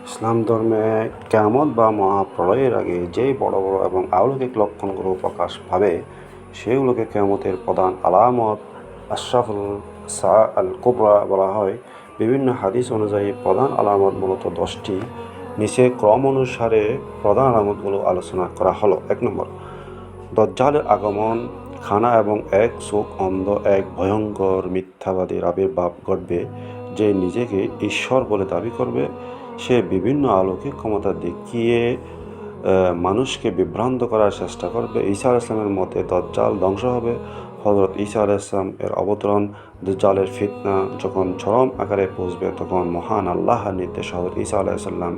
ইসলাম ধর্মে কিয়ামত বা মহাপ্রলয়ের আগে যেই বড় বড় এবং অলৌকিক লক্ষণগুলো প্রকাশ পাবে সেগুলোকে কিয়ামতের প্রধান আলামত আশরাফুল সা আল কুবরা বলা হয়। বিভিন্ন হাদিস অনুযায়ী প্রধান আলামত মূলত 10টি। নিচে ক্রম অনুসারে প্রধান আলামতগুলো আলোচনা করা হলো। 1 নম্বর, দজ্জালের আগমন। খানা এবং এক চোখ অন্ধ এক ভয়ঙ্কর মিথ্যাবাদীর আবির্ভাব ঘটবে, যে নিজেকে ঈশ্বর বলে দাবি করবে। সে বিভিন্ন অলৌকিক ক্ষমতা দেখিয়ে মানুষকে বিভ্রান্ত করার চেষ্টা করবে। ঈসা আলাইহিসসালামের মতে দজ্জাল ধ্বংস হবে। হযরত ঈসা আলাইহিসসালাম এর অবতরণ। দজ্জালের ফিতনা যখন চরম আকারে পৌঁছবে তখন মহান আল্লাহর নির্দেশে হযরত ঈসা আলাইহিসসালাম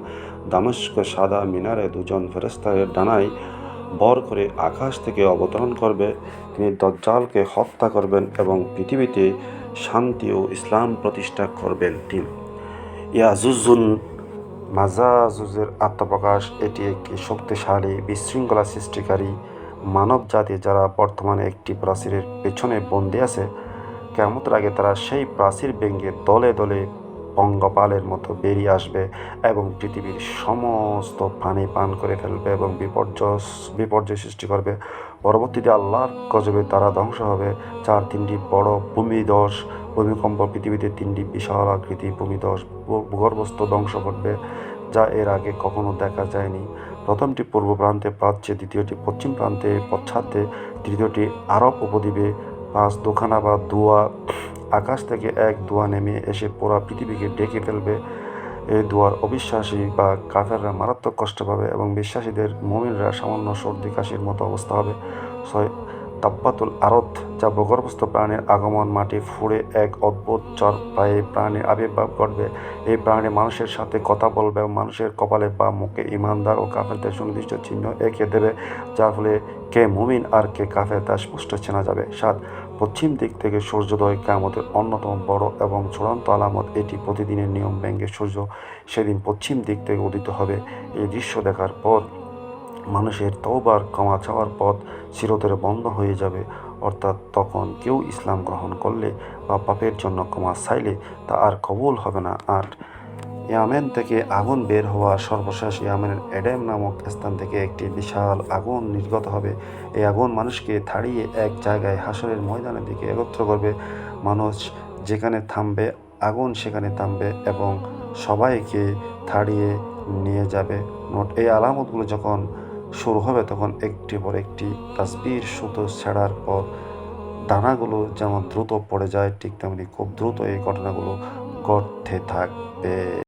দামেস্কের সাদা মিনারে দুজন ফেরেশতার ডানায় বর করে আকাশ থেকে অবতরণ করবে। তিনি দজ্জালকে হত্যা করবেন এবং পৃথিবীতে শান্তি ও ইসলাম প্রতিষ্ঠা করবেন। 3, ইয়াজুজুল মাজাজুজের আত্মপ্রকাশ। এটি একটি শক্তিশালী বিশৃঙ্খলা সৃষ্টিকারী মানব জাতি যারা বর্তমানে একটি প্রাচীরের পেছনে বন্দী আছে। কিয়ামতের আগে তারা সেই প্রাচীর ভেঙে দলে দলে পঙ্গপালের মতো বেরিয়ে আসবে এবং পৃথিবীর সমস্ত পানি পান করে ফেলবে এবং বিপর্যয় সৃষ্টি করবে। পরবর্তীতে আল্লাহর গজবে তারা ধ্বংস হবে। 4, 3টি বড় ভূমিকম্প। পৃথিবীতে 3টি বিশাল আকৃতি ভূমিধস ভূগর্ভস্থ ধ্বংস ঘটবে যা এর আগে কখনো দেখা যায়নি। প্রথমটি পূর্ব প্রান্তে প্রাচ্যে, দ্বিতীয়টি পশ্চিম প্রান্তে পশ্চাতে, তৃতীয়টি আরব উপদ্বীপে। 5, দুখানা বা ধোঁয়া। আকাশ থেকে এক ধোঁয়া নেমে এসে পুরা পৃথিবীকে ঢেকে ফেলবে। এই ধোঁয়ার অবিশ্বাসী বা কাফেররা মারাত্মক কষ্ট পাবে এবং বিশ্বাসীদের মুমিনরা সামান্য সর্দি কাশির মতো অবস্থা হবে। 6, তাব্বাতুল আরদ, যা ভূগর্ভস্থ প্রাণীর আগমন। মাটি ফুঁড়ে এক অদ্ভুত চরপায়ে প্রাণীর আবির্ভাব ঘটবে। এই প্রাণী মানুষের সাথে কথা বলবে এবং মানুষের কপালে বা মুখে ঈমানদার ও কাফেরদের সুনির্দিষ্ট চিহ্ন এঁকে দেবে, যার ফলে কে মুমিন আর কে কাফের তা স্পষ্ট চেনা যাবে। 7, পশ্চিম দিক থেকে সূর্যোদয় কিয়ামতের অন্যতম বড় এবং চূড়ান্ত আলামত। এটি প্রতিদিনের নিয়ম ভেঙে সূর্য সেদিন পশ্চিম দিক থেকে উদিত হবে। এই দৃশ্য দেখার পর মানুষের তওবার ক্ষমা চাওয়ার পথ চিরতরে বন্ধ হয়ে যাবে। অর্থাৎ তখন কেউ ইসলাম গ্রহণ করলে বা পাপের জন্য ক্ষমা চাইলে তা আর কবুল হবে না। 8, ইয়ামেন থেকে আগুন বের হওয়া। সর্বশেষ ইয়ামেনের এডেম নামক স্থান থেকে একটি বিশাল আগুন নির্গত হবে। এই আগুন মানুষকে থাড়িয়ে এক জায়গায় হাসরের ময়দানের দিকে একত্র করবে। মানুষ যেখানে থামবে আগুন সেখানে থামবে এবং সবাইকে থাড়িয়ে নিয়ে যাবে। নোট: এই আলামতগুলো যখন শুরু হবে তখন একটির পর একটি তাসবির সুতো ছেঁড়ার পর দানাগুলো যেমন দ্রুত পড়ে যায় ঠিক তেমনি খুব দ্রুত এই ঘটনাগুলো ঘটতে থাকবে।